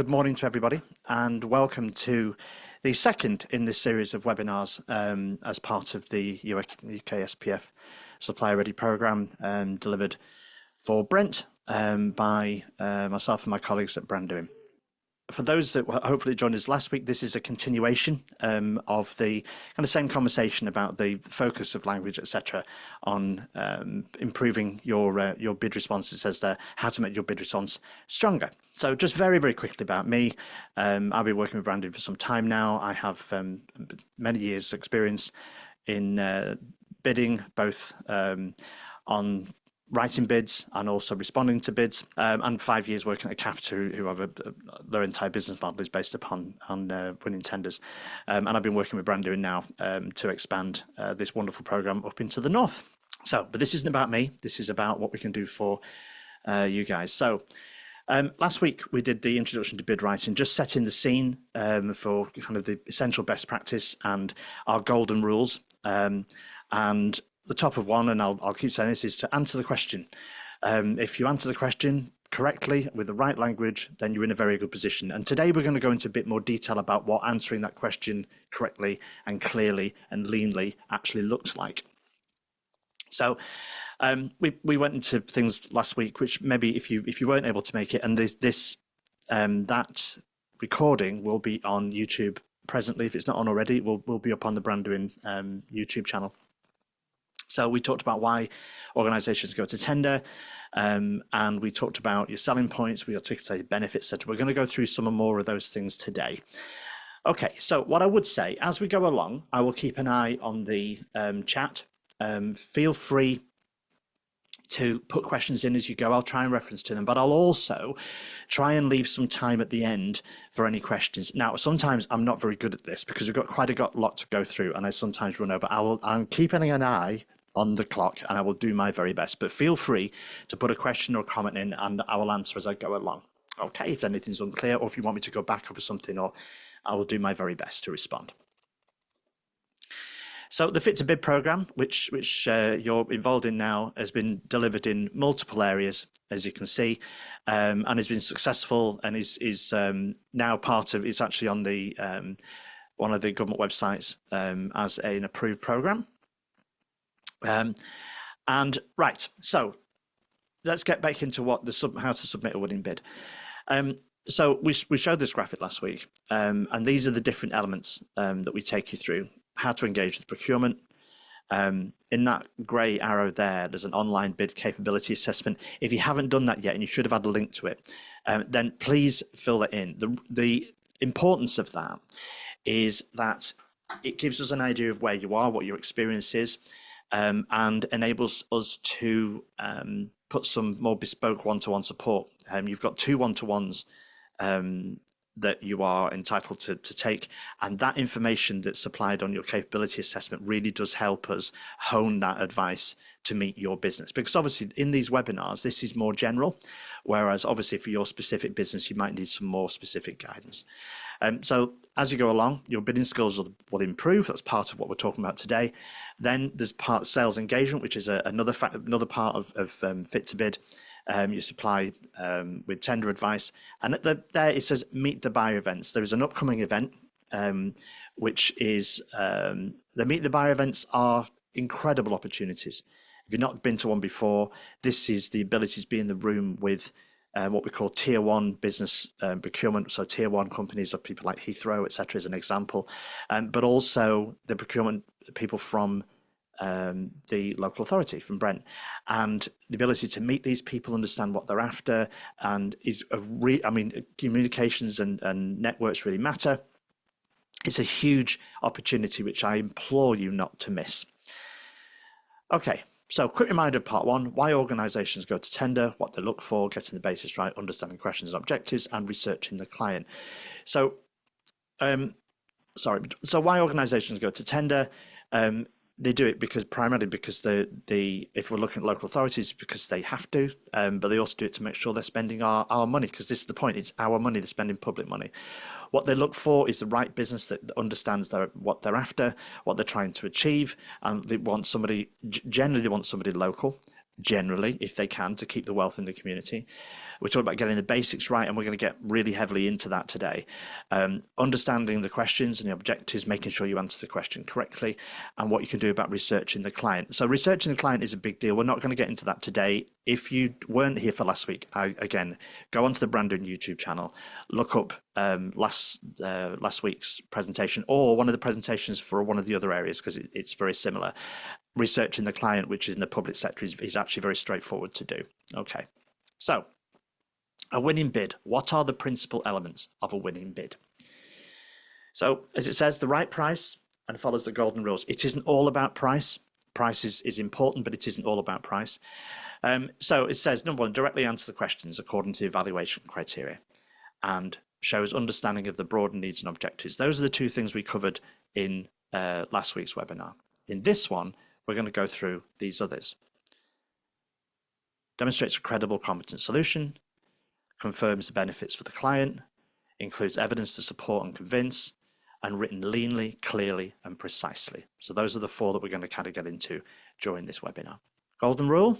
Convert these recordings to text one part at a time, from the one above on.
good morning to everybody, and welcome to the second in this series of webinars as part of the UK SPF Supplier Ready programme delivered for Brent by myself and my colleagues at Brand. For those that hopefully joined us last week, this is a continuation of the kind of same conversation about the focus of language, etc., on improving your bid response. It says there, how to make your bid response stronger. So just very, very quickly about me. I've been working with branding for some time now. I have many years experience in bidding, both on writing bids and also responding to bids, and 5 years working at Capita, who have their entire business model is based upon winning tenders. And I've been working with Brand now to expand this wonderful program up into the north. So, but this isn't about me. This is about what we can do for you guys. So, last week we did the introduction to bid writing, just setting the scene for kind of the essential best practice and our golden rules. And the top of one, and I'll keep saying this, is to answer the question. If you answer the question correctly with the right language, then you're in a very good position. And today we're going to go into a bit more detail about what answering that question correctly and clearly and leanly actually looks like. So we went into things last week, which maybe if you weren't able to make it, and that recording will be on YouTube presently. If it's not on already, it will be up on the Brandwin YouTube channel. So we talked about why organizations go to tender, and we talked about your selling points, we articulated benefits, etc. We're going to go through some more of those things today. Okay, so what I would say, as we go along, I will keep an eye on the chat. Feel free to put questions in as you go. I'll try and reference to them, but I'll also try and leave some time at the end for any questions. Now, sometimes I'm not very good at this because we've got quite a lot to go through, and I sometimes run over. I'm keeping an eye on the clock, and I will do my very best. But feel free to put a question or a comment in, and I will answer as I go along. Okay, if anything's unclear, or if you want me to go back over something, or I will do my very best to respond. So the Fit to Bid program, which you're involved in now, has been delivered in multiple areas, as you can see, and has been successful, and is now part of. It's actually on the one of the government websites as an approved program. And right, so let's get back into what how to submit a winning bid. So we showed this graphic last week, and these are the different elements that we take you through. How to engage with procurement. In that grey arrow there's an online bid capability assessment. If you haven't done that yet, and you should have had a link to it, then please fill that in. The importance of that is that it gives us an idea of where you are, what your experience is, and enables us to put some more bespoke one-to-one support. You've got 2 one-to-ones that you are entitled to take, and that information that's supplied on your capability assessment really does help us hone that advice to meet your business, because obviously in these webinars this is more general, whereas obviously for your specific business you might need some more specific guidance. So as you go along, your bidding skills will improve. That's part of what we're talking about today. Then there's part sales engagement, which is another part of Fit to Bid. You supply with tender advice, and there it says meet the buyer events. There is an upcoming event, which is the meet the buyer events are incredible opportunities. If you've not been to one before, this is the ability to be in the room with what we call tier 1 business procurement. So tier 1 companies are people like Heathrow, etc., as an example, but also the procurement people from the local authority, from Brent, and the ability to meet these people, understand what they're after, and communications and networks really matter. It's a huge opportunity which I implore you not to miss. Okay, so quick reminder of part 1, why organisations go to tender, what they look for, getting the basics right, understanding questions and objectives, and researching the client. So, so why organisations go to tender? They do it primarily because if we're looking at local authorities, because they have to, but they also do it to make sure they're spending our money, because this is the point, it's our money, they're spending public money. What they look for is the right business that understands what they're after, what they're trying to achieve, and generally they want somebody local. generally, if they can, to keep the wealth in the community. We're talking about getting the basics right, and we're going to get really heavily into that today. Understanding the questions and the objectives, making sure you answer the question correctly, and what you can do about researching the client. So researching the client is a big deal. We're not going to get into that today. If you weren't here for last week, again, go onto the Brandon YouTube channel, look up last week's presentation or one of the presentations for one of the other areas, because it's very similar. Researching the client, which is in the public sector, is actually very straightforward to do. Okay, so a winning bid. What are the principal elements of a winning bid? So as it says, the right price, and follows the golden rules. It isn't all about price. Price is important, but it isn't all about price. So it says, number one, directly answer the questions according to evaluation criteria, and shows understanding of the broader needs and objectives. Those are the two things we covered in last week's webinar. In this one, we're going to go through these others. Demonstrates a credible, competent solution, confirms the benefits for the client, includes evidence to support and convince, and written leanly, clearly, and precisely. So those are the four that we're going to kind of get into during this webinar. Golden rule?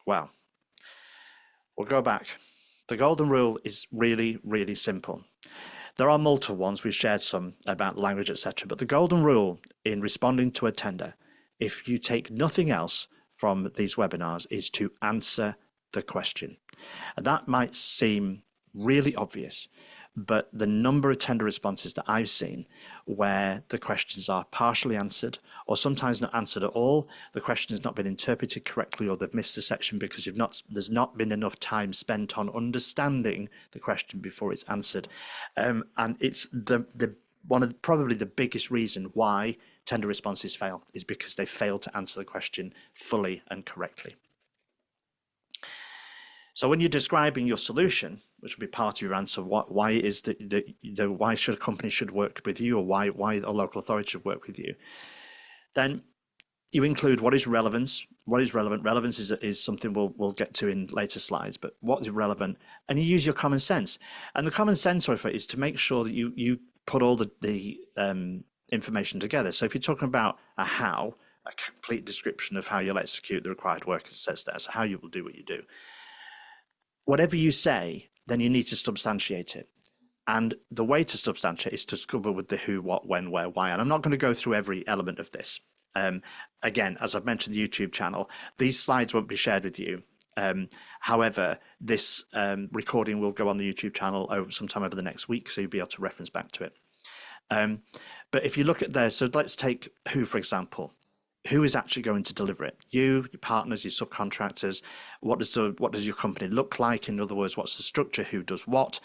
Well, we'll go back. The golden rule is really, really simple. There are multiple ones. We've shared some about language, etc. But the golden rule in responding to a tender, if you take nothing else from these webinars, is to answer the question. And that might seem really obvious, but the number of tender responses that I've seen where the questions are partially answered, or sometimes not answered at all, the question has not been interpreted correctly, or they've missed a section because there's not been enough time spent on understanding the question before it's answered. And it's probably the biggest reason why tender responses fail, is because they fail to answer the question fully and correctly. So when you're describing your solution, which will be part of your answer, why is why should a company should work with you, or why a local authority should work with you, then you include what is relevance. What is relevant? Relevance is something we'll get to in later slides, but what is relevant? And you use your common sense. And the common sense of it is to make sure that you put all the information together. So if you're talking about a how, a complete description of how you'll execute the required work, it says there, so how you will do what you do. Whatever you say, then you need to substantiate it. And the way to substantiate is to cover with the who, what, when, where, why. And I'm not going to go through every element of this. Again, as I've mentioned, the YouTube channel, these slides won't be shared with you. However, this recording will go on the YouTube channel sometime over the next week, so you'll be able to reference back to it. But if you look at there, so let's take who, for example. Who is actually going to deliver it? You, your partners, your subcontractors. What does your company look like? In other words, what's the structure? Who does what?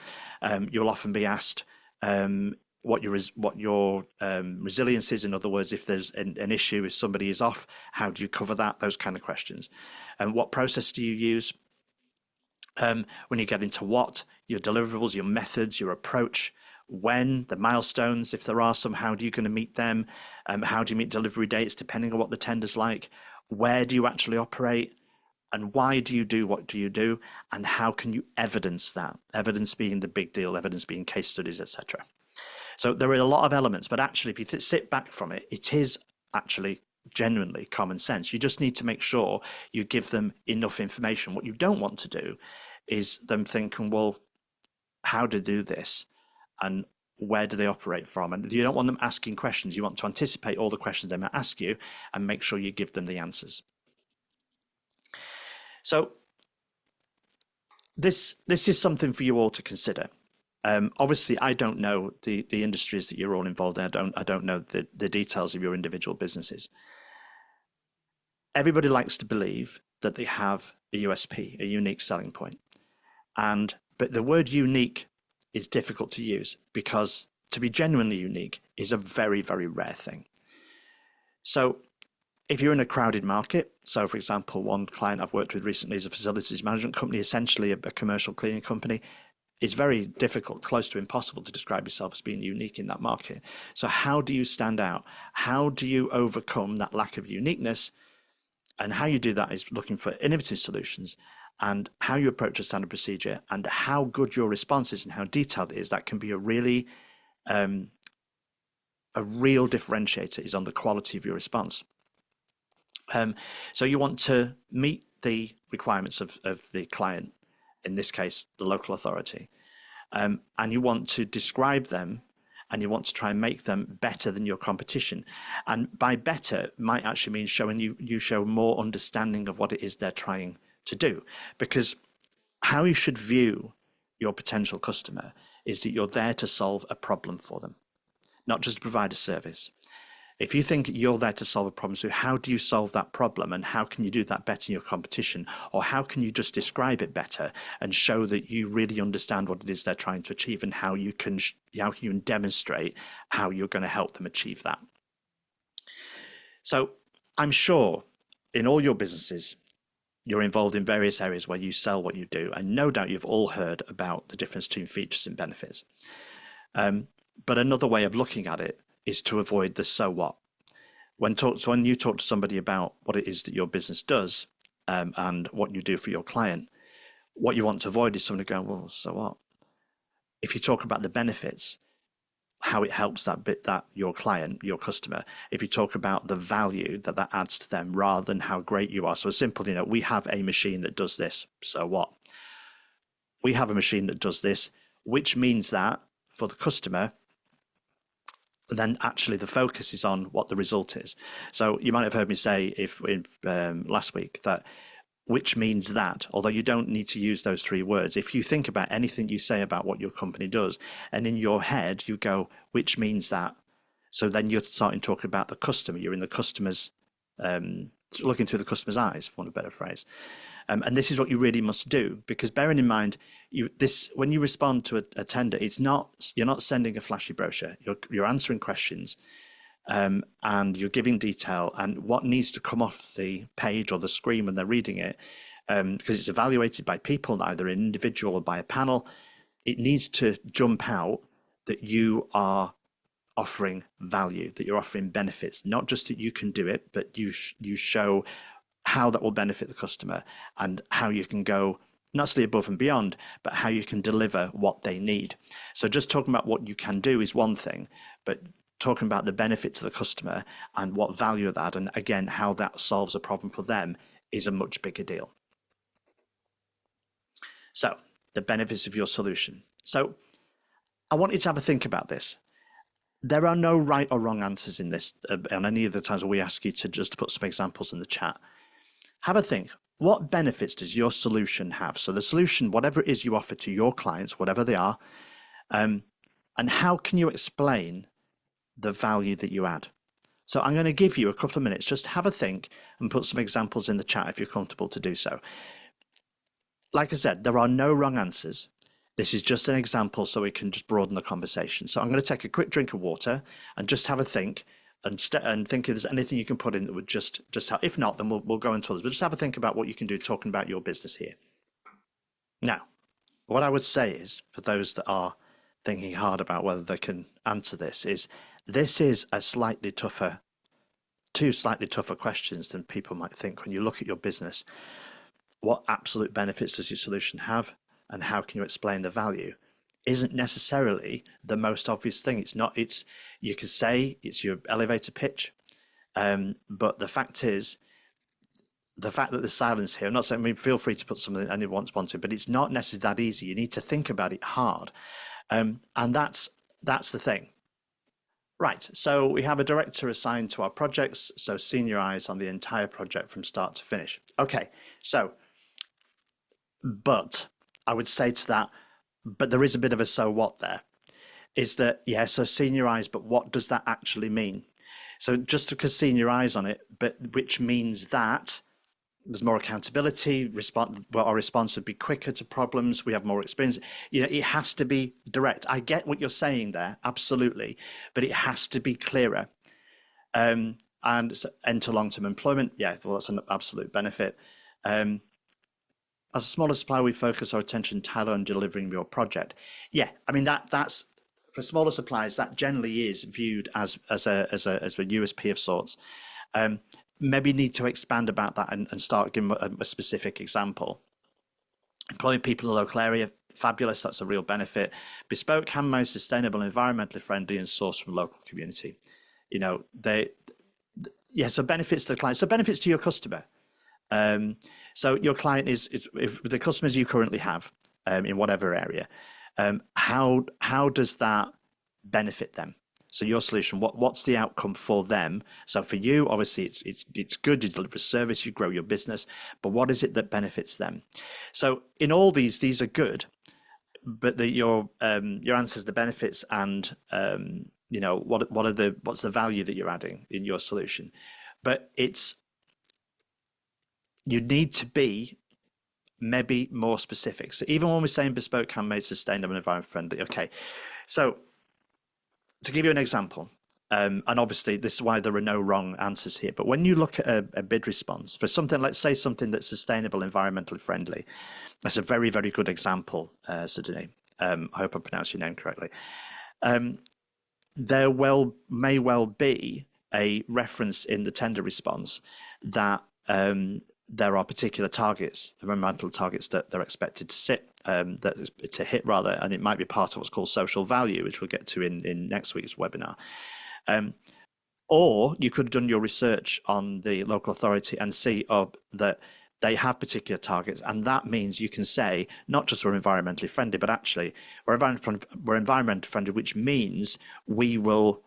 You'll often be asked what your resilience is. In other words, if there's an issue, if somebody is off, how do you cover that? Those kind of questions. And what process do you use? When you get into what, your deliverables, your methods, your approach. When, the milestones, if there are some, how are you going to meet them? How do you meet delivery dates, depending on what the tender's like? Where do you actually operate? And why do you do what do you do? And how can you evidence that? Evidence being the big deal, evidence being case studies, etc. So there are a lot of elements, but actually, if you sit back from it, it is actually genuinely common sense. You just need to make sure you give them enough information. What you don't want to do is them thinking, well, how to do this? And where do they operate from? And you don't want them asking questions. You want to anticipate all the questions they might ask you and make sure you give them the answers. So this is something for you all to consider. Obviously, I don't know the industries that you're all involved in. I don't know the details of your individual businesses. Everybody likes to believe that they have a USP, a unique selling point. But the word unique is difficult to use, because to be genuinely unique is a very, very rare thing. So if you're in a crowded market, so for example, one client I've worked with recently is a facilities management company, essentially a commercial cleaning company. It's very difficult, close to impossible, to describe yourself as being unique in that market. So how do you stand out? How do you overcome that lack of uniqueness? And how you do that is looking for innovative solutions, and how you approach a standard procedure, and how good your response is and how detailed it is. That can be a real differentiator, is on the quality of your response. So you want to meet the requirements of the client, in this case, the local authority, and you want to describe them and you want to try and make them better than your competition. And by better might actually mean showing you show more understanding of what it is they're trying to do. Because how you should view your potential customer is that you're there to solve a problem for them, not just to provide a service. If you think you're there to solve a problem, so how do you solve that problem and how can you do that better in your competition? Or how can you just describe it better and show that you really understand what it is they're trying to achieve and how you can demonstrate how you're going to help them achieve that? So I'm sure in all your businesses, you're involved in various areas where you sell what you do. And no doubt you've all heard about the difference between features and benefits. But another way of looking at it is to avoid the so what. When you talk to somebody about what it is that your business does and what you do for your client, what you want to avoid is somebody going, well, so what? If you talk about the benefits, how it helps that your client, your customer, if you talk about the value that adds to them rather than how great you are. So simple, we have a machine that does this. So what? We have a machine that does this, which means that for the customer, then actually the focus is on what the result is. So you might have heard me say last week that which means that, although you don't need to use those three words, if you think about anything you say about what your company does, and in your head you go, which means that, so then you're starting talking about the customer. You're in the customer's, looking through the customer's eyes, for want of a better phrase. And this is what you really must do, because bearing in mind, when you respond to a tender, you're not sending a flashy brochure. You're answering questions, and you're giving detail, and what needs to come off the page or the screen when they're reading it, because it's evaluated by people, either an individual or by a panel. It needs to jump out that you are offering value, that you're offering benefits, not just that you can do it, but you show how that will benefit the customer and how you can go not necessarily above and beyond, but how you can deliver what they need. So just talking about what you can do is one thing, but talking about the benefit to the customer and what value of that, and again, how that solves a problem for them, is a much bigger deal. So the benefits of your solution. So I want you to have a think about this. There are no right or wrong answers in this, on any of the times where we ask you to just put some examples in the chat. Have a think. What benefits does your solution have? So the solution, whatever it is you offer to your clients, whatever they are, and how can you explain the value that you add? So I'm going to give you a couple of minutes, just have a think and put some examples in the chat if you're comfortable to do so. Like I said, there are no wrong answers. This is just an example so we can just broaden the conversation. So I'm going to take a quick drink of water and just have a think and think if there's anything you can put in that would just help. If not, then we'll go into others. But just have a think about what you can do talking about your business here. Now, what I would say is, for those that are thinking hard about whether they can answer this is a two slightly tougher questions than people might think when you look at your business. What absolute benefits does your solution have, and how can you explain the value? Isn't necessarily the most obvious thing. You could say it's your elevator pitch, but the fact is, the fact that there's silence here, I'm not saying, feel free to put something anyone wants to, but it's not necessarily that easy. You need to think about it hard. And that's the thing. Right, so we have a director assigned to our projects, so senior eyes on the entire project from start to finish. Okay, so, but I would say to that, but there is a bit of a so what there, is that, yeah, so senior eyes, but what does that actually mean? So just because senior eyes on it, but which means that there's more accountability, our response would be quicker to problems, we have more experience. It has to be direct. I get what you're saying there, absolutely, but it has to be clearer. And enter long-term employment, yeah, well, that's an absolute benefit. As a smaller supplier, we focus our attention entirely on delivering your project. Yeah, I mean that's for smaller suppliers, that generally is viewed as a USP of sorts. Maybe need to expand about that and start giving a specific example. Employing people in the local area, fabulous, that's a real benefit. Bespoke, handmade, sustainable, environmentally friendly, and sourced from local community. yeah, so benefits to the client, so benefits to your customer. So your client is if the customers you currently have in whatever area, how does that benefit them? So your solution, what's the outcome for them? So for you, obviously, it's good. You deliver a service, you grow your business, but what is it that benefits them? So in all these are good, but your answers, the benefits, and what's the value that you're adding in your solution? But you need to be maybe more specific. So even when we're saying bespoke, handmade, sustainable, environment friendly, okay. So to give you an example, and obviously this is why there are no wrong answers here, but when you look at a bid response for something, let's say something that's sustainable, environmentally friendly, that's a very, very good example, Sidney. I hope I pronounced your name correctly. There may well be a reference in the tender response that there are particular targets, environmental targets that they're expected to hit rather, and it might be part of what's called social value, which we'll get to in next week's webinar. Or you could have done your research on the local authority and see that they have particular targets, and that means you can say not just we're environmentally friendly, but actually we're environmentally friendly, which means we will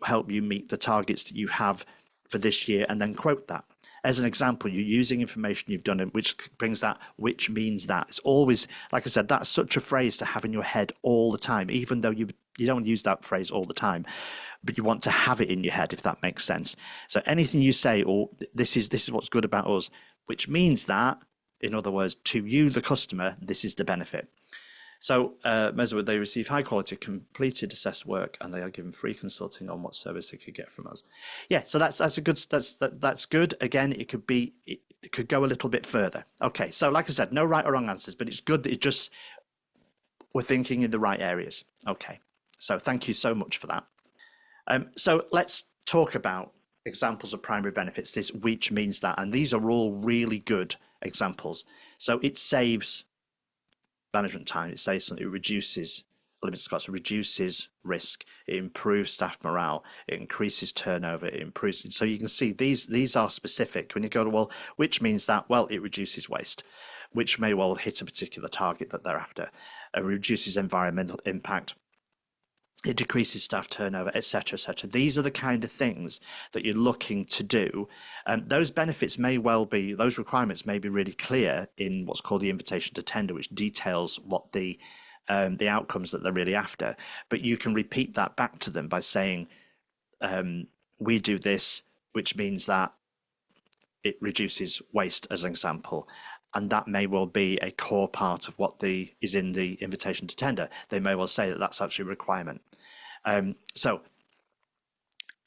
help you meet the targets that you have for this year, and then quote that. As an example, you're using information you've done, which brings that, which means that. It's always, like I said, that's such a phrase to have in your head all the time, even though you don't use that phrase all the time, but you want to have it in your head, if that makes sense. So anything you say, or this is what's good about us, which means that, in other words, to you, the customer, this is the benefit. So Meswood, they receive high quality completed assessed work, and they are given free consulting on what service they could get from us. Yeah, so that's good. Again, it could go a little bit further. Okay, so like I said, no right or wrong answers, but it's good that we're thinking in the right areas. Okay, so thank you so much for that. So let's talk about examples of primary benefits, which means that, and these are all really good examples. So it saves management time, it saves something, it reduces limited costs, it reduces risk, it improves staff morale, it increases turnover, it improves. So you can see these are specific. When you go to, well, which means that, well, it reduces waste, which may well hit a particular target that they're after, it reduces environmental impact, it decreases staff turnover, etc., etc. These are the kind of things that you're looking to do. Those benefits may well be, those requirements may be really clear in what's called the invitation to tender, which details what the outcomes that they're really after. But you can repeat that back to them by saying, we do this, which means that it reduces waste, as an example. And that may well be a core part of what is in the invitation to tender. They may well say that that's actually a requirement. So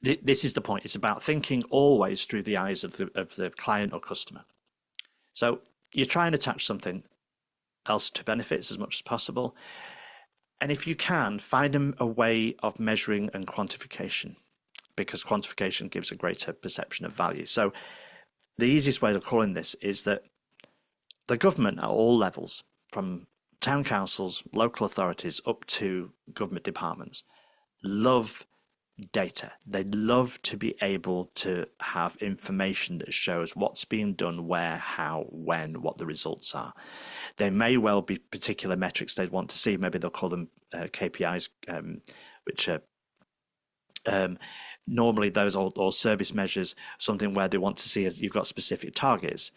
this is the point. It's about thinking always through the eyes of the client or customer. So you try and attach something else to benefits as much as possible. And if you can, find a way of measuring and quantification, because quantification gives a greater perception of value. So the easiest way of calling this is that the government at all levels, from town councils, local authorities, up to government departments, love data. They love to be able to have information that shows what's being done, where, how, when, what the results are. There may well be particular metrics they'd want to see. Maybe they'll call them KPIs, which are normally those or service measures, something where they want to see you've got specific targets.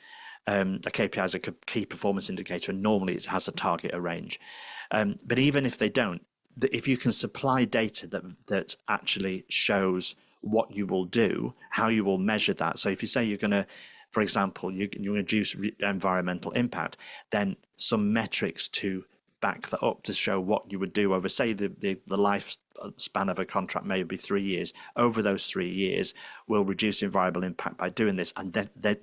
A KPI is a key performance indicator, and normally it has a target, a range. But even if they don't, if you can supply data that actually shows what you will do, how you will measure that. So if you say you're going to, for example, you reduce environmental impact, then some metrics to back that up to show what you would do over, say, the lifespan of a contract may be 3 years. Over those 3 years, we'll reduce environmental impact by doing this, and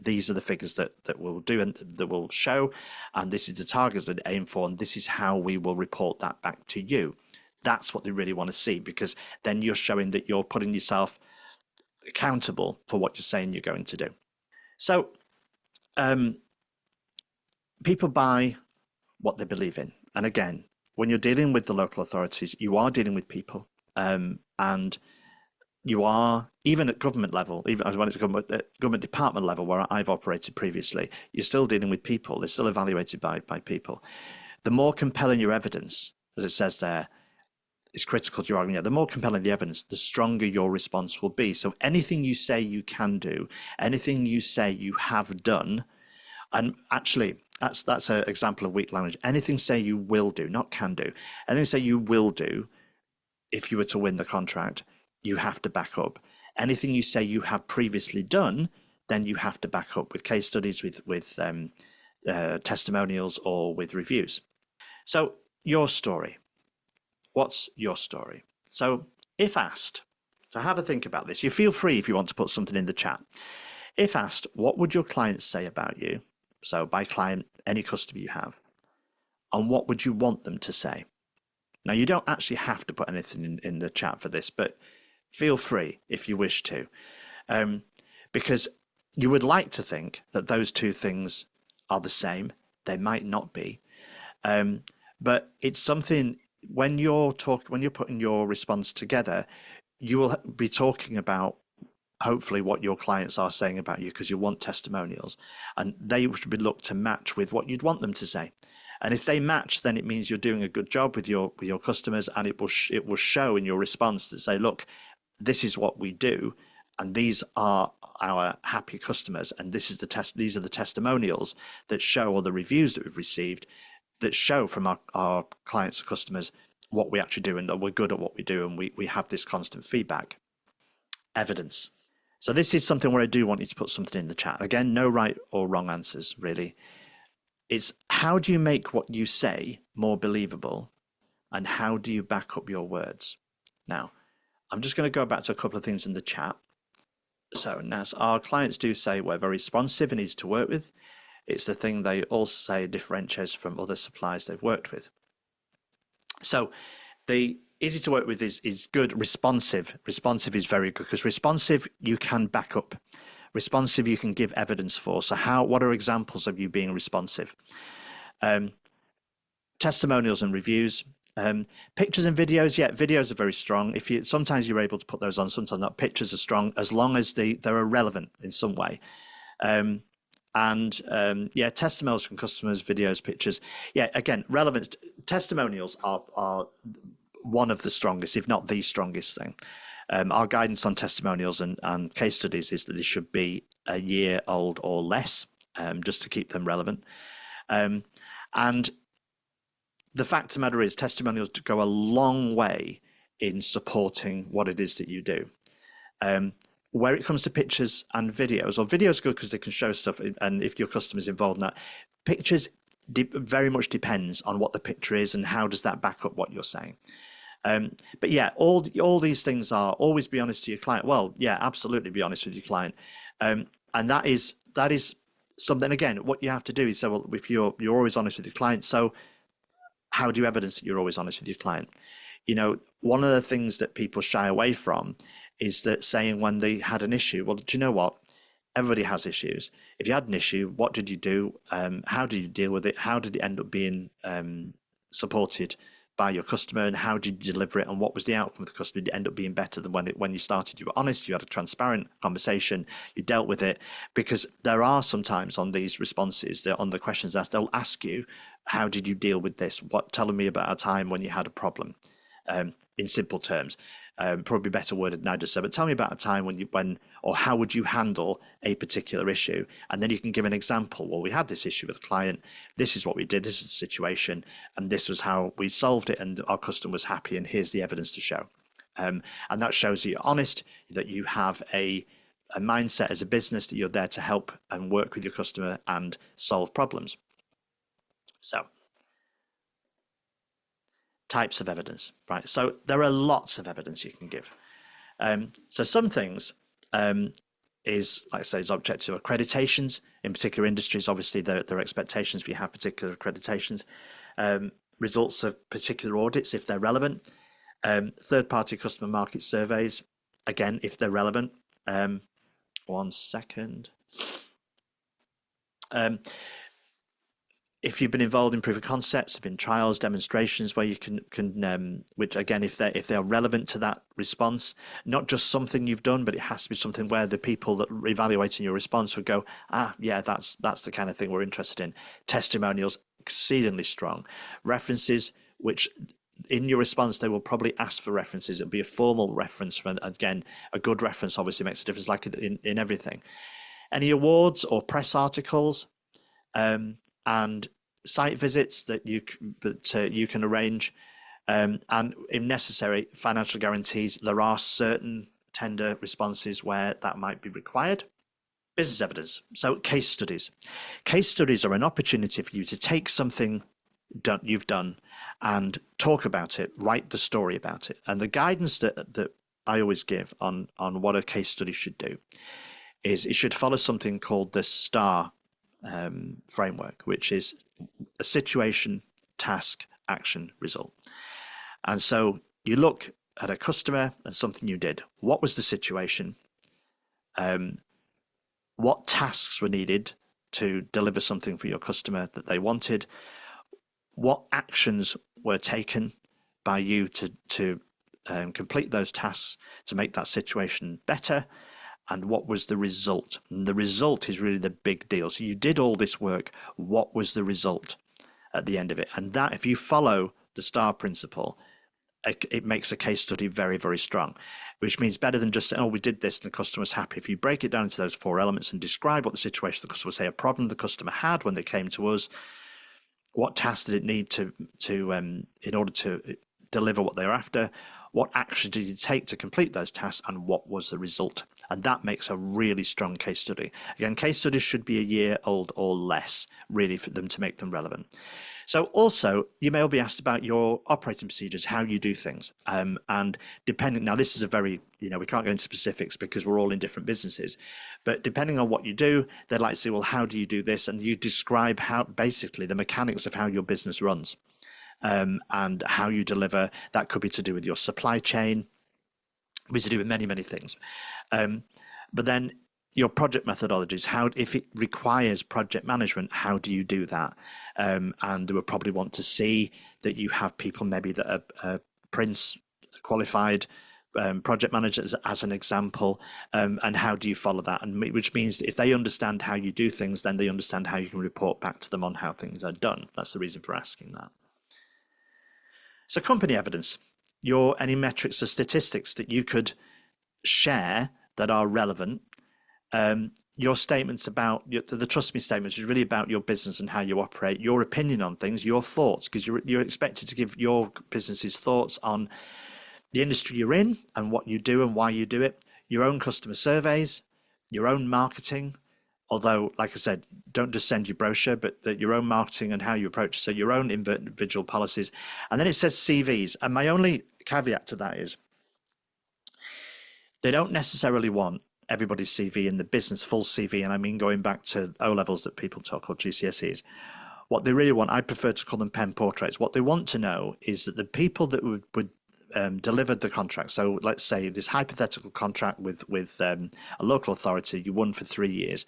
these are the figures that we'll do and that will show, and this is the targets that aim for, and this is how we will report that back to you. That's what they really want to see, because then you're showing that you're putting yourself accountable for what you're saying you're going to do. So people buy what they believe in. And again, when you're dealing with the local authorities, you are dealing with people, and you are, even at government level, even when it's government department level where I've operated previously, you're still dealing with people. They're still evaluated by people. The more compelling your evidence, as it says there, is critical to your argument. The more compelling the evidence, the stronger your response will be. So anything you say you can do, anything you say you have done, and actually that's an example of weak language. Anything say you will do, not can do. Anything say you will do, if you were to win the contract, you have to back up. Anything you say you have previously done, then you have to back up with case studies, with testimonials, or with reviews. So your story. What's your story? So if asked, so have a think about this. You feel free if you want to put something in the chat. If asked, what would your clients say about you? So by client, any customer you have. And what would you want them to say? Now, you don't actually have to put anything in the chat for this, but feel free if you wish to, because you would like to think that those two things are the same. They might not be, but it's something when you're putting your response together, you will be talking about hopefully what your clients are saying about you, because you want testimonials, and they should be looked to match with what you'd want them to say. And if they match, then it means you're doing a good job with your customers, and it will show in your response that say, look, this is what we do, and these are our happy customers, and these are the testimonials that show, or the reviews that we've received that show from our clients or customers what we actually do, and that we're good at what we do, and we have this constant feedback. Evidence. So this is something where I do want you to put something in the chat. Again, no right or wrong answers, really. It's how do you make what you say more believable, and how do you back up your words? Now, I'm just going to go back to a couple of things in the chat. So, Nas, our clients do say we're very responsive and easy to work with. It's the thing they also say differentiates from other suppliers they've worked with. So, the easy to work with is good. Responsive is very good, because responsive you can back up. Responsive you can give evidence for. So what are examples of you being responsive? Testimonials and reviews. Pictures and videos, yeah, videos are very strong. Sometimes you're able to put those on, sometimes not. Pictures are strong as long as they're relevant in some way. Yeah, testimonials from customers, videos, pictures. Yeah, again, relevance. Testimonials are one of the strongest, if not the strongest thing. Our guidance on testimonials and case studies is that they should be a year old or less, just to keep them relevant. And the fact of the matter is, testimonials go a long way in supporting what it is that you do. Where it comes to pictures and videos, or videos are good because they can show stuff, and if your customer's involved in that, pictures very much depends on what the picture is and how does that back up what you're saying. But yeah, all these things are always be honest to your client. Well, yeah, absolutely be honest with your client. And that is something, again, what you have to do is say, well, if you're always honest with your client, so how do you evidence that you're always honest with your client? One of the things that people shy away from is that saying when they had an issue, well, do you know what? Everybody has issues. If you had an issue, what did you do? How did you deal with it? How did it end up being supported by your customer, and how did you deliver it, and what was the outcome of the customer? Did it end up being better than when you started? You were honest, you had a transparent conversation, you dealt with it. Because there are sometimes on these responses, on the questions asked, they'll ask you, how did you deal with this? Tell me about a time when you had a problem, in simple terms. Probably better worded than I just said, but tell me about a time or how would you handle a particular issue? And then you can give an example. Well, we had this issue with a client. This is what we did. This is the situation. And this was how we solved it. And our customer was happy. And here's the evidence to show. And that shows that you're honest, that you have a mindset as a business that you're there to help and work with your customer and solve problems. So, types of evidence, right? So there are lots of evidence you can give. So some things is, like I say, is object to accreditations. In particular industries, obviously there are expectations if you have particular accreditations. Results of particular audits if they're relevant. Third-party customer market surveys, again, if they're relevant. 1 second. if you've been involved in proof of concepts, have been trials, demonstrations where you can which again, if they are relevant to that response, not just something you've done, but it has to be something where the people that are evaluating your response would go, yeah, that's the kind of thing we're interested in. Testimonials, exceedingly strong. References, which in your response they will probably ask for references. It'll be a formal reference. Again, a good reference obviously makes a difference, like in everything. Any awards or press articles, and site visits that you can arrange, and if necessary, financial guarantees. There are certain tender responses where that might be required. Business evidence, so case studies. Case studies are an opportunity for you to take something you've done and talk about it, write the story about it. And the guidance that I always give on what a case study should do is it should follow something called the STAR framework, which is a situation, task, action, result. And so you look at a customer and something you did. What was the situation? What tasks were needed to deliver something for your customer that they wanted? What actions were taken by you to complete those tasks to make that situation better? And what was the result? And the result is really the big deal. So you did all this work. What was the result at the end of it? And that, if you follow the STAR principle, it makes a case study very, very strong, which means better than just saying, oh, we did this and the customer was happy. If you break it down into those 4 elements and describe what the situation the customer, say a problem the customer had when they came to us, what tasks did it need to in order to deliver what they're after, what action did you take to complete those tasks, and what was the result? And that makes a really strong case study. Again, case studies should be a year old or less, really, for them to make them relevant. So also, you may all be asked about your operating procedures, how you do things. And depending, now this is a very, we can't go into specifics because we're all in different businesses, but depending on what you do, they'd like to say, well, how do you do this? And you describe how, basically, the mechanics of how your business runs. And how you deliver. That could be to do with your supply chain, could be to do with many, many things. But then your project methodologies, how, if it requires project management, how do you do that? And they will probably want to see that you have people maybe that are Prince qualified project managers as an example, and how do you follow that? And which means that if they understand how you do things, then they understand how you can report back to them on how things are done. That's the reason for asking that. So company evidence, any metrics or statistics that you could share that are relevant. Your statements about the trust me statements is really about your business and how you operate, your opinion on things, your thoughts, because you're expected to give your business's thoughts on the industry you're in and what you do and why you do it, your own customer surveys, your own marketing. Although, like I said, don't just send your brochure, but your own marketing and how you approach it. So your own individual policies. And then it says CVs. And my only caveat to that is they don't necessarily want everybody's CV in the business, full CV. And I mean, going back to O-levels that people talk, or GCSEs. What they really want, I prefer to call them pen portraits. What they want to know is that the people that would deliver the contract. So let's say this hypothetical contract with a local authority you won for 3 years.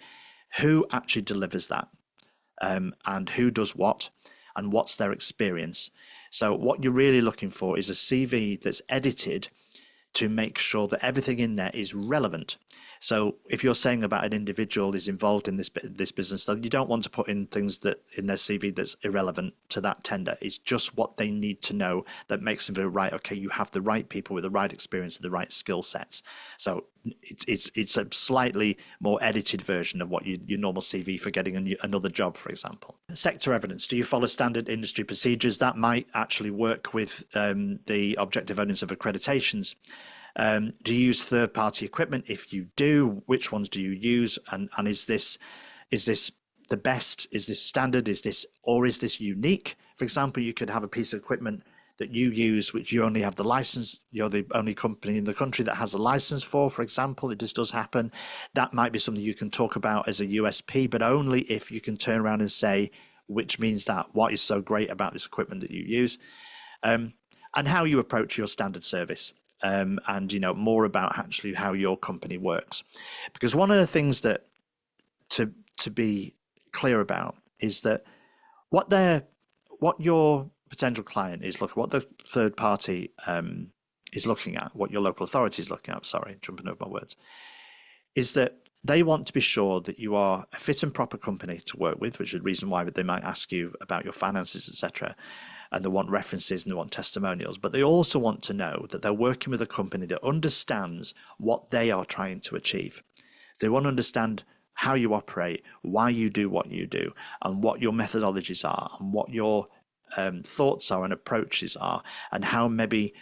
Who actually delivers that, and who does what, and what's their experience? So what you're really looking for is a CV that's edited to make sure that everything in there is relevant. So if you're saying about an individual is involved in this business, then you don't want to put in things that in their CV that's irrelevant to that tender. It's just what they need to know that makes them go, right, okay, you have the right people with the right experience and the right skill sets. So it's a slightly more edited version of what your normal CV for getting another job, for example. Sector evidence. Do you follow standard industry procedures? That might actually work with the objective evidence of accreditations. Do you use third-party equipment? If you do, which ones do you use? And is this the best? Is this standard? Is this unique? For example, you could have a piece of equipment that you use, which you only have the license. You're the only company in the country that has a license for example. It just does happen. That might be something you can talk about as a USP, but only if you can turn around and say, which means that what is so great about this equipment that you use, and how you approach your standard service. And more about actually how your company works, because one of the things that to be clear about is that what your potential client is looking, what the third party is looking at, what your local authority is looking at. Sorry, jumping over my words, is that they want to be sure that you are a fit and proper company to work with, which is the reason why they might ask you about your finances, etc. And they want references and they want testimonials, but they also want to know that they're working with a company that understands what they are trying to achieve. They want to understand how you operate, why you do what you do, and what your methodologies are, and what your thoughts are and approaches are, and how maybe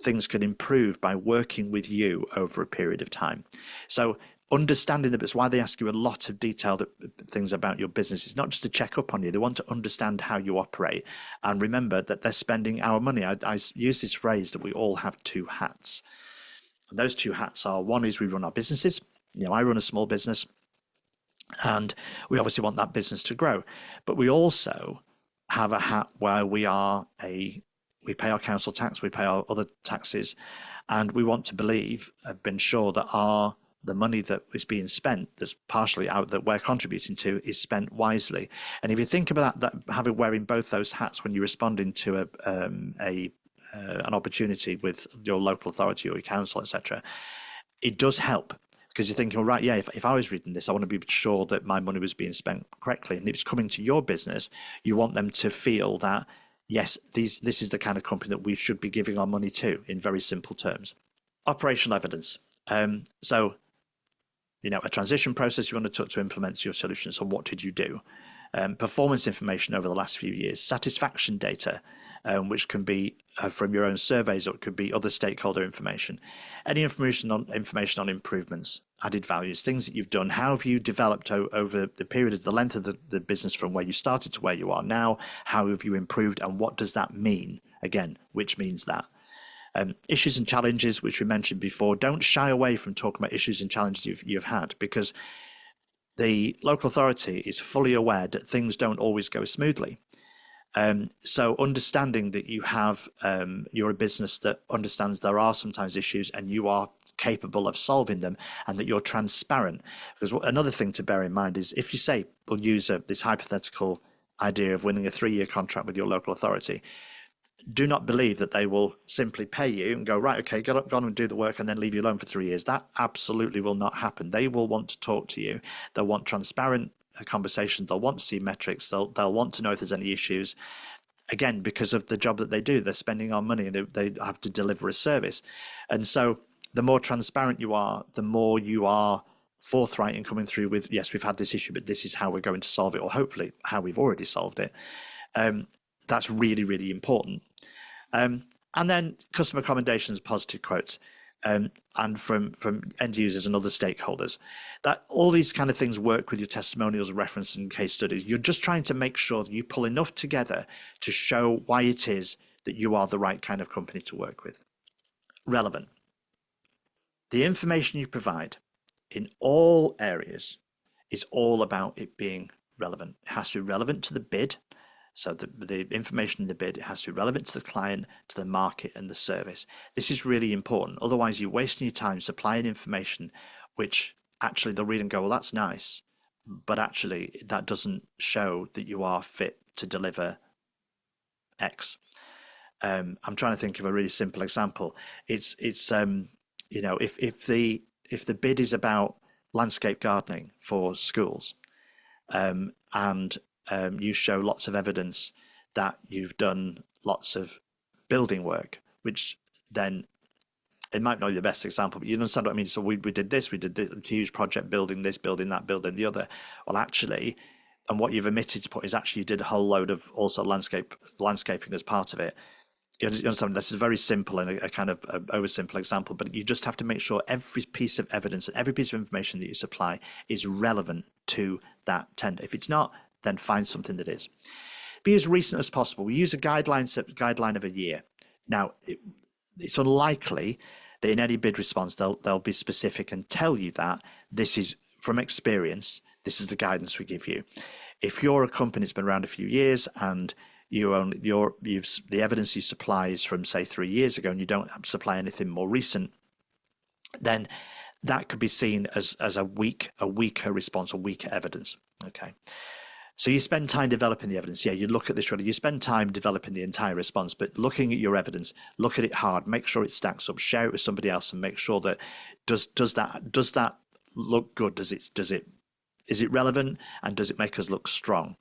things can improve by working with you over a period of time. So understanding that, it's why they ask you a lot of detailed things about your business. It's not just to check up on you. They want to understand how you operate. And remember that they're spending our money. I use this phrase that we all have two hats. And those two hats are, one is we run our businesses. I run a small business and we obviously want that business to grow. But we also have a hat where we pay our council tax, we pay our other taxes, and we want to believe, have been sure that the money that is being spent, that's partially out that we're contributing to, is spent wisely. And if you think about that, wearing both those hats when you're responding to an opportunity with your local authority or your council, etc., it does help. Because you're thinking, well, right, yeah, if I was reading this, I want to be sure that my money was being spent correctly. And if it's coming to your business, you want them to feel that, yes, this is the kind of company that we should be giving our money to, in very simple terms. Operational evidence. So, a transition process you undertook to implement your solution. So what did you do? Performance information over the last few years. Satisfaction data, which can be from your own surveys, or it could be other stakeholder information. Any information on improvements, added values, things that you've done. How have you developed over the period of the length of the business from where you started to where you are now? How have you improved, and what does that mean? Again, which means that. Issues and challenges, which we mentioned before. Don't shy away from talking about issues and challenges you've had, because the local authority is fully aware that things don't always go smoothly. So understanding that you're a business that understands there are sometimes issues and you are capable of solving them, and that you're transparent. Because another thing to bear in mind is, if you say, we'll use this hypothetical idea of winning a 3-year contract with your local authority, do not believe that they will simply pay you and go, right, okay, go on and do the work, and then leave you alone for 3 years. That absolutely will not happen. They will want to talk to you. They'll want transparent conversations. They'll want to see metrics. They'll want to know if there's any issues. Again, because of the job that they do, they're spending our money and they have to deliver a service. And so the more transparent you are, the more you are forthright in coming through with, yes, we've had this issue, but this is how we're going to solve it, or hopefully how we've already solved it. That's really, really important. And then customer commendations, positive quotes, and from end users and other stakeholders. That all these kind of things work with your testimonials, references, and case studies. You're just trying to make sure that you pull enough together to show why it is that you are the right kind of company to work with. Relevant. The information you provide in all areas is all about it being relevant. It has to be relevant to the bid. So the information in the bid, it has to be relevant to the client, to the market, and the service. This is really important. Otherwise, you're wasting your time supplying information which actually they'll read and go, well, that's nice, but actually that doesn't show that you are fit to deliver X. I'm trying to think of a really simple example. It's if the bid is about landscape gardening for schools, and you show lots of evidence that you've done lots of building work, which then it might not be the best example, but you understand what I mean. So we did this, we did this huge project, building this, building that, building the other. Well, actually, and what you've omitted to put is actually you did a whole load of also landscaping as part of it. You understand, this is very simple and a kind of oversimple example, but you just have to make sure every piece of evidence and every piece of information that you supply is relevant to that tender. If it's not, then find something that is. Be as recent as possible. We use a guideline of a year. Now, it's unlikely that in any bid response they'll be specific and tell you that this is, from experience, this is the guidance we give you. If you're a company that's been around a few years and the evidence you supply is from, say, 3 years ago, and you don't supply anything more recent, then that could be seen as a weaker response or weaker evidence. Okay. So you spend time developing the evidence. Yeah, you look at this ready. You spend time developing the entire response, but looking at your evidence, look at it hard, make sure it stacks up, share it with somebody else, and make sure that does that look good? Is it relevant, and does it make us look strong?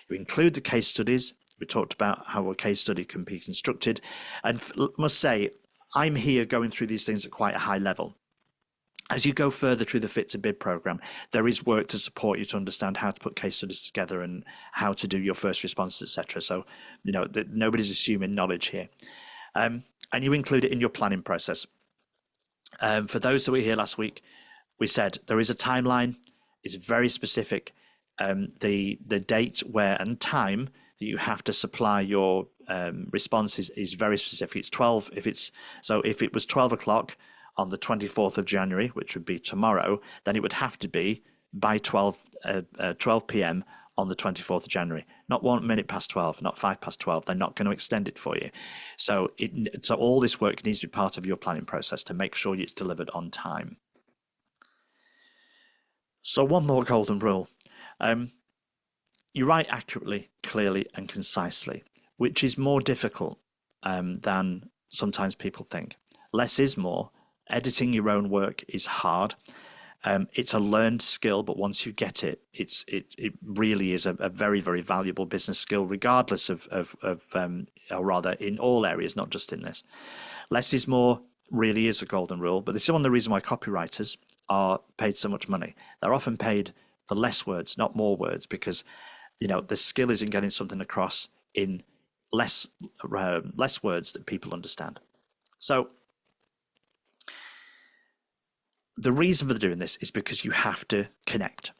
You include the case studies. We talked about how a case study can be constructed, and must say, I'm here going through these things at quite a high level. As you go further through the Fit to Bid program, there is work to support you to understand how to put case studies together and how to do your first responses, etc. So, nobody's assuming knowledge here. And you include it in your planning process. For those that were here last week, we said there is a timeline. It's very specific. The date, where, and time that you have to supply your responses is very specific. It's 12. If it was 12 o'clock on the 24th of January, which would be tomorrow, then it would have to be by 12 p.m. on the 24th of January. Not 1 minute past 12, not 5 past 12. They're not going to extend it for you. So all this work needs to be part of your planning process to make sure it's delivered on time. So one more golden rule. You write accurately, clearly, and concisely, which is more difficult than sometimes people think. Less is more. Editing your own work is hard. It's a learned skill, but once you get it, it really is a very, very valuable business skill, regardless of or rather in all areas, not just in this. Less is more really is a golden rule, but this is one of the reasons why copywriters are paid so much money. They're often paid for less words, not more words, because the skill is in getting something across in less words that people understand. So the reason for doing this is because you have to connect.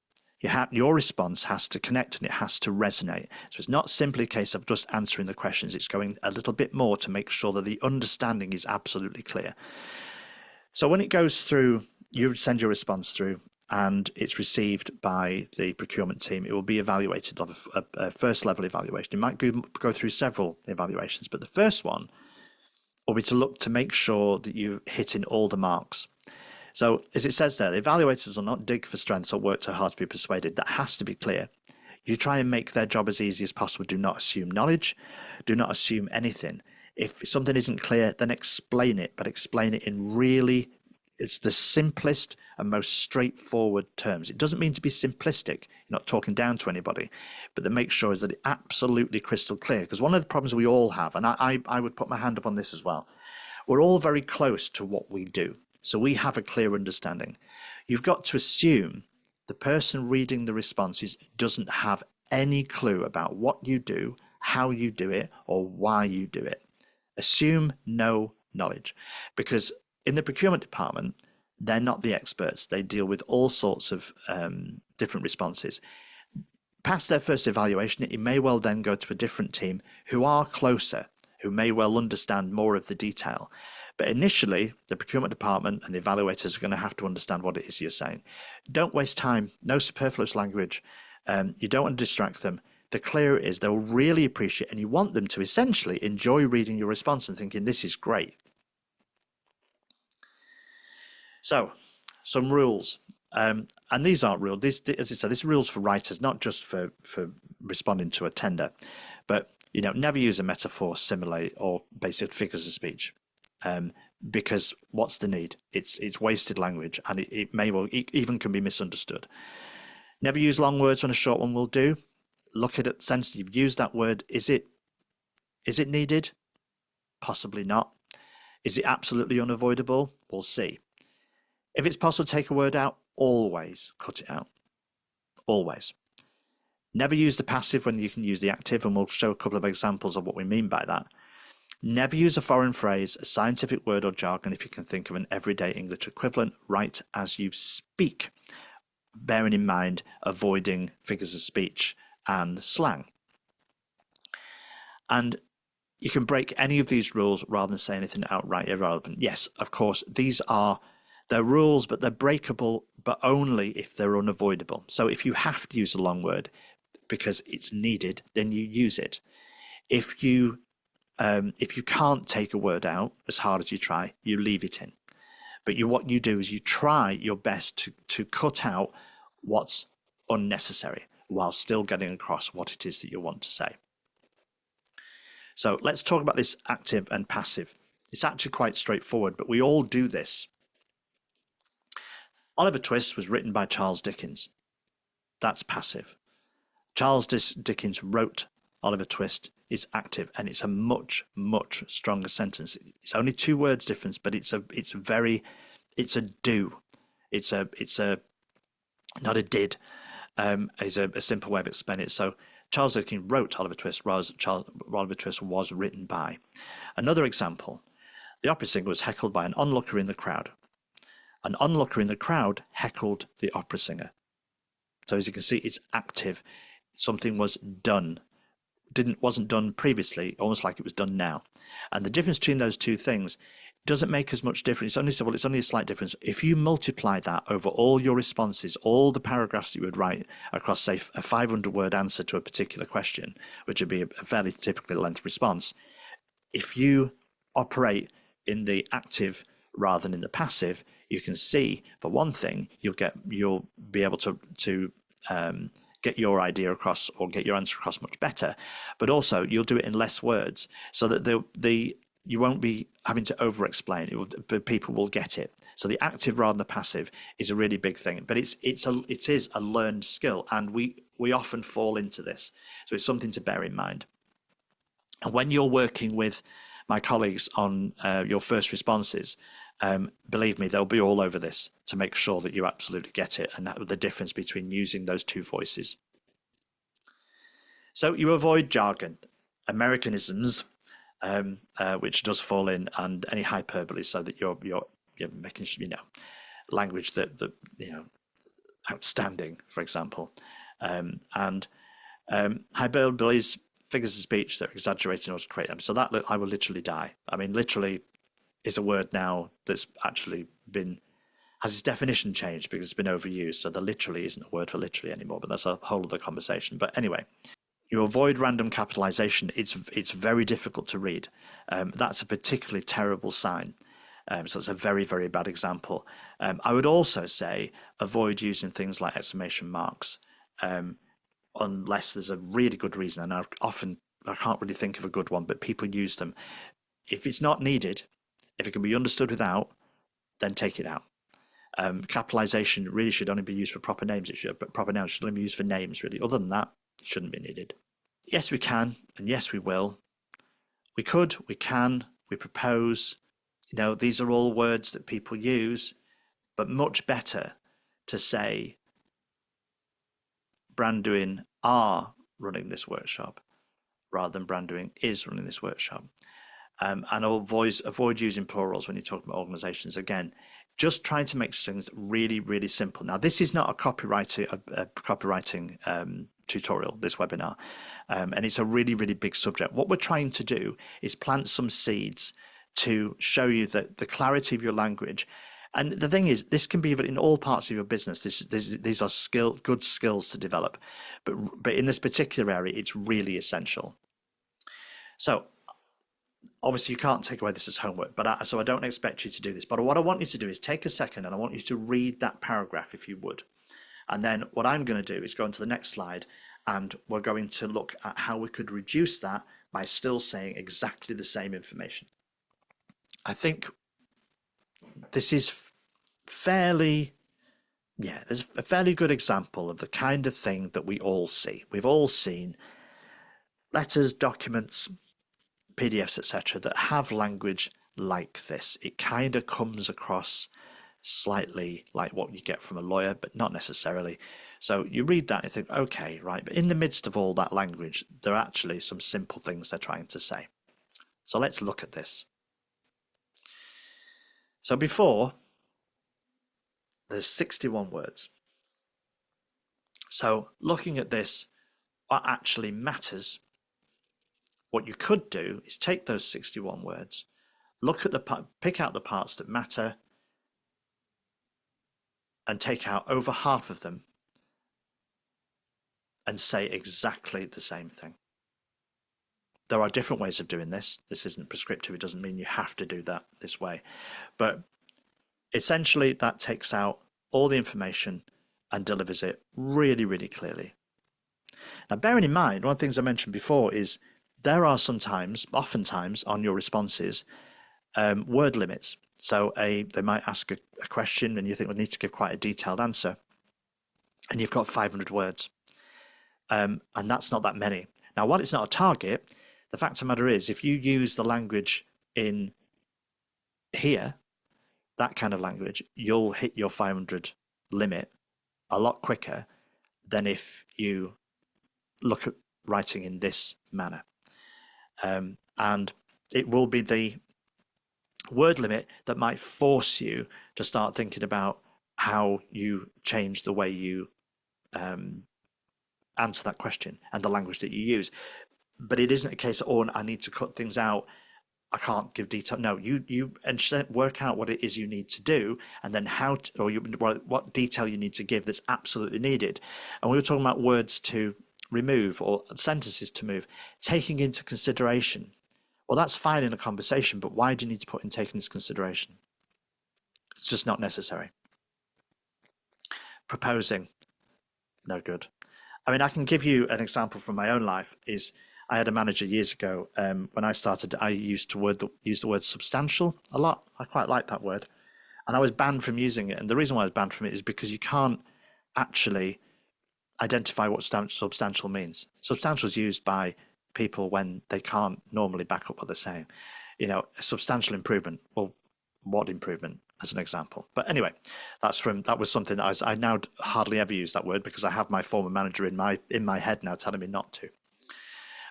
Your response has to connect and it has to resonate. So it's not simply a case of just answering the questions. It's going a little bit more to make sure that the understanding is absolutely clear. So when it goes through, you send your response through and it's received by the procurement team, it will be evaluated on a first level evaluation. It might go through several evaluations, but the first one will be to look to make sure that you're hitting all the marks. So as it says there, the evaluators will not dig for strengths or work too hard to be persuaded. That has to be clear. You try and make their job as easy as possible. Do not assume knowledge. Do not assume anything. If something isn't clear, then explain it, but explain it in really, it's the simplest and most straightforward terms. It doesn't mean to be simplistic. You're not talking down to anybody, but the make sure is that it's absolutely crystal clear. Because one of the problems we all have, and I would put my hand up on this as well, we're all very close to what we do. So we have a clear understanding. You've got to assume the person reading the responses doesn't have any clue about what you do, how you do it, or why you do it. Assume no knowledge, because in the procurement department, they're not the experts. They deal with all sorts of different responses. Past their first evaluation, it may well then go to a different team who are closer, who may well understand more of the detail. But initially, the procurement department and the evaluators are going to have to understand what it is you're saying. Don't waste time. No superfluous language. You don't want to distract them. The clearer it is, they'll really appreciate it, and you want them to essentially enjoy reading your response and thinking, this is great. So, some rules. And these aren't rules. As I said, this is rules for writers, not just for responding to a tender. But, never use a metaphor, simile, or basic figures of speech. Because what's the need? It's wasted language, and it may well even can be misunderstood. Never use long words when a short one will do. Look at it, sense you've used that word. Is it needed? Possibly not. Is it absolutely unavoidable? We'll see. If it's possible to take a word out, always cut it out. Always. Never use the passive when you can use the active, and we'll show a couple of examples of what we mean by that. Never use a foreign phrase, a scientific word or jargon if you can think of an everyday English equivalent. Write as you speak, bearing in mind avoiding figures of speech and slang. And you can break any of these rules rather than say anything outright irrelevant. Yes, of course, they're rules, but they're breakable, but only if they're unavoidable. So if you have to use a long word because it's needed, then you use it. If you can't take a word out as hard as you try, you leave it in. But what you do is you try your best to cut out what's unnecessary. while still getting across what it is that you want to say. So let's talk about this active and passive. It's actually quite straightforward, but we all do this. Oliver Twist was written by Charles Dickens. That's passive. Charles Dickens wrote Oliver Twist is active, and it's a much, much stronger sentence. It's only 2 words difference, but it's a do. It's a not a did. Is a simple way of explaining it. So Charles Dickens wrote Oliver Twist, whereas Oliver Twist was written by. Another example: the opera singer was heckled by an onlooker in the crowd. An onlooker in the crowd heckled the opera singer. So as you can see, it's active. Something was done. Wasn't done previously, almost like it was done now. And the difference between those 2 things doesn't make as much difference. It's only a slight difference. If you multiply that over all your responses, all the paragraphs that you would write across, say, a 500-word answer to a particular question, which would be a fairly typically lengthy response, if you operate in the active rather than in the passive, you can see, for one thing, you'll be able to get your idea across or get your answer across much better, but also you'll do it in less words, so that you won't be having to over-explain. But people will get it. So the active rather than the passive is a really big thing, but it is a learned skill, and we often fall into this. So it's something to bear in mind. And when you're working with my colleagues on your first responses, believe me, they'll be all over this to make sure that you absolutely get it, and that the difference between using those 2 voices. So you avoid jargon, Americanisms, which does fall in, and any hyperbole, so that you're making sure, language that outstanding, for example, and hyperboles, figures of speech that are exaggerated in order to create them. So that I will literally die. I mean, literally is a word now that's actually has its definition changed because it's been overused. So the literally isn't a word for literally anymore, but that's a whole other conversation. But anyway, you avoid random capitalization. It's very difficult to read. That's a particularly terrible sign. So it's a very, very bad example. I would also say avoid using things like exclamation marks, unless there's a really good reason. And I can't really think of a good one, but people use them. If it's not needed, if it can be understood without, then take it out. Capitalization really should only be used for proper names. Proper nouns should only be used for names, really. Other than that, it shouldn't be needed. Yes, we can, and yes, we will. We could, we can, we propose. These are all words that people use, but much better to say Branduin are running this workshop rather than Branduin is running this workshop. And avoid using plurals when you're talking about organizations. Again, just trying to make things really, really simple. Now, this is not a copywriting tutorial, this webinar, and it's a really, really big subject. What we're trying to do is plant some seeds to show you that the clarity of your language. And the thing is, this can be in all parts of your business. These are good skills to develop, but in this particular area, it's really essential. So obviously you can't take away this as homework, but so I don't expect you to do this. But what I want you to do is take a second and I want you to read that paragraph if you would. And then what I'm going to do is go on to the next slide, and we're going to look at how we could reduce that by still saying exactly the same information. I think this is there's a fairly good example of the kind of thing that we all see. We've all seen letters, documents, PDFs, etc., that have language like this. It kind of comes across slightly like what you get from a lawyer, but not necessarily. So you read that and think, okay, right, but in the midst of all that language, there are actually some simple things they're trying to say. So let's look at this. So before, there's 61 words. So looking at this, what actually matters, what you could do is take those 61 words, pick out the parts that matter, and take out over half of them and say exactly the same thing. There are different ways of doing this. This isn't prescriptive. It doesn't mean you have to do that this way. But essentially, that takes out all the information and delivers it really, really clearly. Now, bearing in mind, one of the things I mentioned before is there are oftentimes on your responses, word limits. So they might ask a question and you think we need to give quite a detailed answer, and you've got 500 words. And that's not that many. Now, while it's not a target, the fact of the matter is, if you use the language in here, that kind of language, you'll hit your 500 limit a lot quicker than if you look at writing in this manner. And it will be the word limit that might force you to start thinking about how you change the way you answer that question and the language that you use. But it isn't a case of, oh, I need to cut things out, I can't give detail. No, you instead work out what it is you need to do, and then what detail you need to give that's absolutely needed. And we were talking about words to remove or sentences to move, taking into consideration. Well, that's fine in a conversation, but why do you need to put in taking into consideration? It's just not necessary. Proposing, no good. I mean, I can give you an example from my own life. I had a manager years ago. When I started, I used to use the word substantial a lot. I quite like that word. And I was banned from using it. And the reason why I was banned from it is because you can't actually identify what substantial means. Substantial is used by people when they can't normally back up what they're saying. You know, a substantial improvement. Well, what improvement, as an example? But anyway, that was something that I now hardly ever use that word because I have my former manager in my head now telling me not to.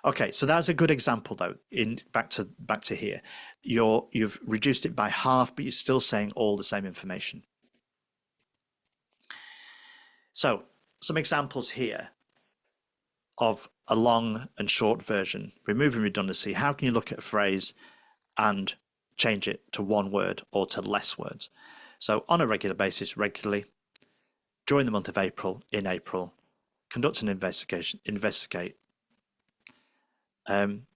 Okay, so that's a good example though. Back to here, you've reduced it by half, but you're still saying all the same information. So some examples here of a long and short version, removing redundancy. How can you look at a phrase and change it to one word or to less words? So on a regular basis, regularly, during the month of April, in April, conduct an investigate. And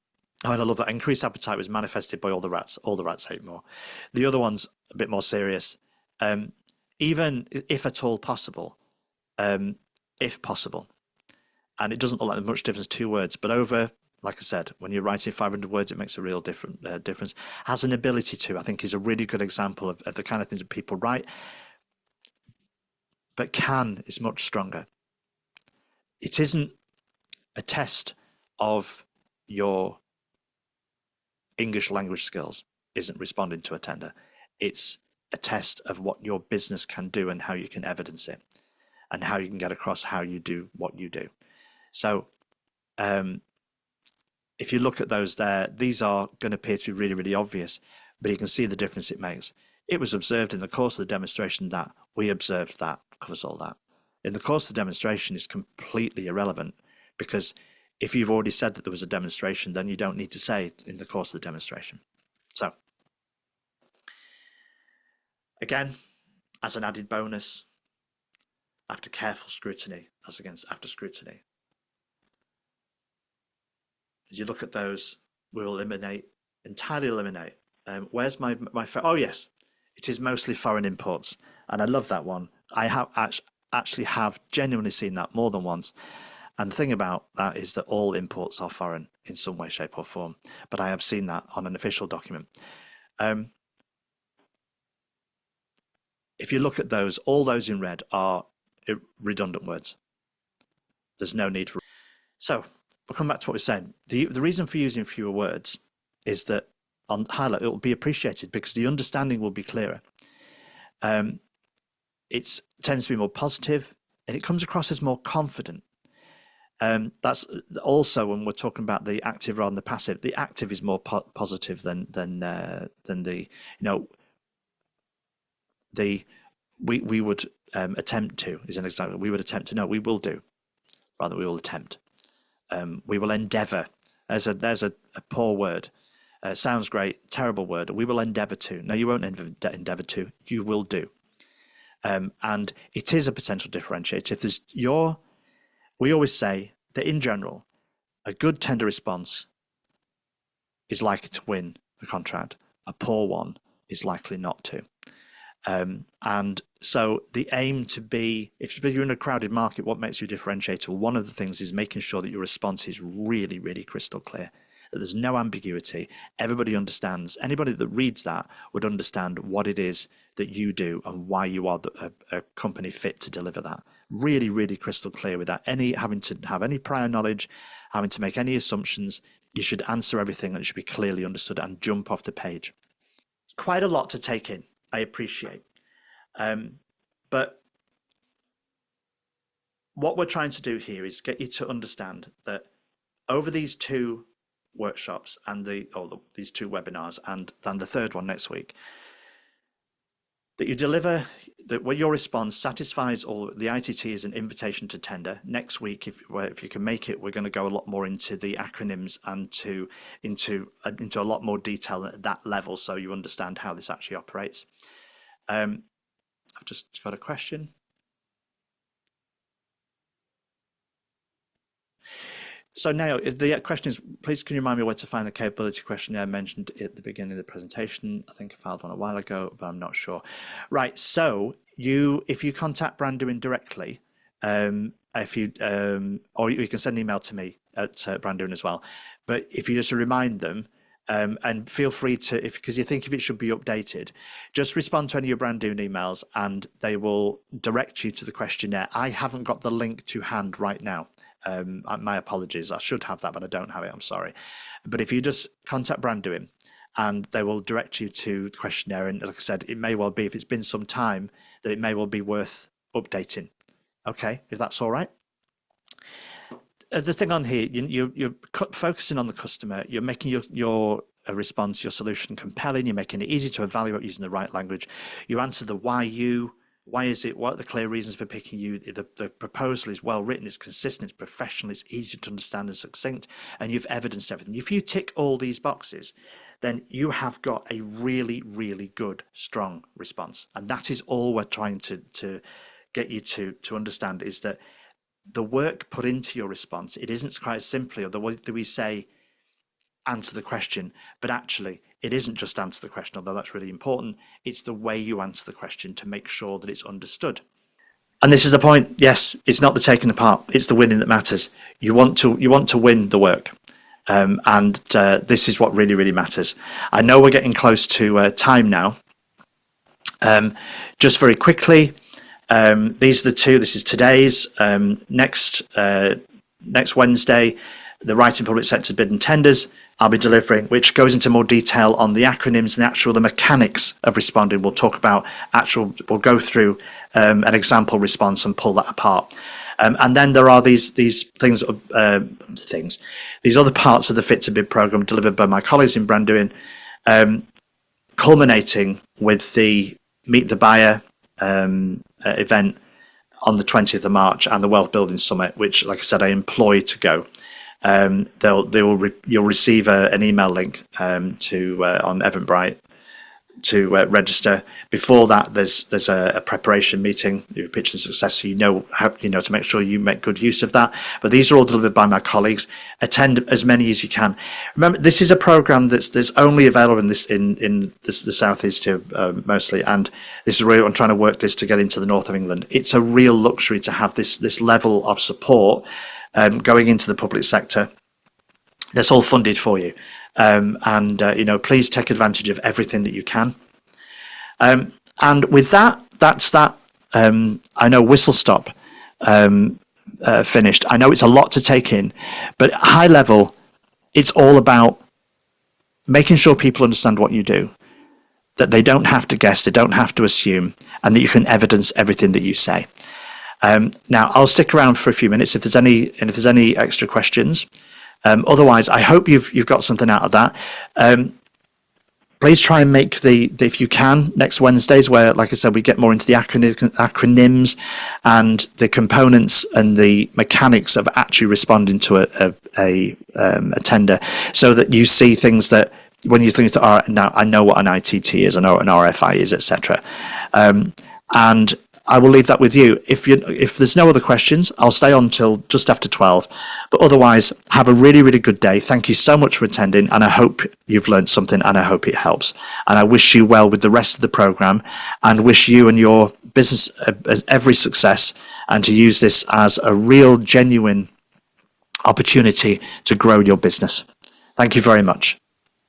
I love that. Increased appetite was manifested by all the rats. All the rats ate more. The other one's a bit more serious. Even if at all possible, if possible. And it doesn't look like there's much difference, 2 words, but over, like I said, when you're writing 500 words, it makes a real difference. Has an ability to, I think, is a really good example of the kind of things that people write. But can is much stronger. It isn't a test of your English language skills, isn't responding to a tender. It's a test of what your business can do and how you can evidence it and how you can get across how you do what you do. So if you look at those there, these are going to appear to be really, really obvious, but you can see the difference it makes. It was observed in the course of the demonstration that we observed that covers all that. In the course of the demonstration is completely irrelevant because if you've already said that there was a demonstration, then you don't need to say it in the course of the demonstration. So again, as an added bonus, after careful scrutiny, after scrutiny, as you look at those, we will entirely eliminate. Where's my oh yes, it is mostly foreign imports, and I love that one. I have actually have genuinely seen that more than once. And the thing about that is that all imports are foreign in some way, shape, or form. But I have seen that on an official document. If you look at those, all those in red are redundant words. There's no need for. So we'll come back to what we said. The reason for using fewer words is that on highlight it will be appreciated because the understanding will be clearer. It tends to be more positive and it comes across as more confident. That's also when we're talking about the active rather than the passive. The active is more positive than the we would attempt to is an example. We would attempt to. No, we will do. Rather, we will attempt. We will endeavour. There's a poor word. Sounds great. Terrible word. We will endeavour to. No, you won't endeavour to. You will do. And it is a potential differentiator. If there's we always say that in general, a good tender response is likely to win the contract. A poor one is likely not to. And so the aim to be, if you're in a crowded market, what makes you a differentiator? Well, one of the things is making sure that your response is really, really crystal clear, that there's no ambiguity. Everybody understands. Anybody that reads that would understand what it is that you do and why you are a company fit to deliver that. Really, really crystal clear without any having to have any prior knowledge, having to make any assumptions. You should answer everything and it should be clearly understood and jump off the page. Quite a lot to take in, I appreciate. But what we're trying to do here is get you to understand that over these two workshops and these two webinars and then the third one next week, that you deliver, that what your response satisfies all. The ITT is an invitation to tender. Next week, if you can make it, we're going to go a lot more into the acronyms and into a lot more detail at that level, so you understand how this actually operates. I've just got a question. So now the question is, please can you remind me where to find the capability questionnaire I mentioned at the beginning of the presentation? I think I filed one a while ago, but I'm not sure. Right, so if you contact Branduin directly, or you can send an email to me at Branduin as well. But if you just remind them, and feel free to, because you think if it should be updated, just respond to any of your Branduin emails and they will direct you to the questionnaire. I haven't got the link to hand right now. My apologies. I should have that, but I don't have it. I'm sorry. But if you just contact Branduin and they will direct you to the questionnaire, and like I said, it may well be, if it's been some time, that it may well be worth updating. Okay, if that's all right. There's a thing on here, you're focusing on the customer, you're making your response, your solution compelling, you're making it easy to evaluate using the right language. You answer the why is it, what are the clear reasons for picking you, the proposal is well written, it's consistent, it's professional, it's easy to understand and succinct, and you've evidenced everything. If you tick all these boxes, then you have got a really, really good, strong response. And that is all we're trying to get you to understand, is that the work put into your response, it isn't quite simply, or the way that we say answer the question, but actually it isn't just answer the question, although that's really important. It's the way you answer the question to make sure that it's understood. And this is the point. Yes, it's not the taking apart, it's the winning that matters. You want to win the work. And this is what really, really matters. I know we're getting close to time now. Just very quickly, these are the two. This is today's. Next Wednesday, the right in public sector bid and tenders I'll be delivering, which goes into more detail on the acronyms and the mechanics of responding. We'll talk about we'll go through an example response and pull that apart. And then there are these things, these other parts of the Fit to Bid program delivered by my colleagues in Branduin, culminating with the Meet the Buyer event on the 20th of March and the Wealth Building Summit, which, like I said, I implore you to go. You'll receive an email link on Eventbrite to register. Before that, there's a preparation meeting, your pitch and success, so you know to make sure you make good use of that. But these are all delivered by my colleagues. Attend as many as you can. Remember, this is a program that's only available in the southeast here mostly, and this is really I'm trying to work this to get into the north of England. It's a real luxury to have this level of support going into the public sector. That's all funded for you. Please take advantage of everything that you can. And with that, that's that. I know whistle stop finished. I know it's a lot to take in, but high level, it's all about making sure people understand what you do, that they don't have to guess, they don't have to assume, and that you can evidence everything that you say. Now, I'll stick around for a few minutes if there's any extra questions. Otherwise, I hope you've got something out of that. Please try and make if you can, next Wednesdays, where, like I said, we get more into the acronyms and the components and the mechanics of actually responding to a tender, so that you see things that when you think now I know what an ITT is, I know what an RFI is, etc. And I will leave that with you. If there's no other questions, I'll stay on till just after 12. But otherwise, have a really, really good day. Thank you so much for attending, and I hope you've learned something, and I hope it helps. And I wish you well with the rest of the program, and wish you and your business every success, and to use this as a real, genuine opportunity to grow your business. Thank you very much.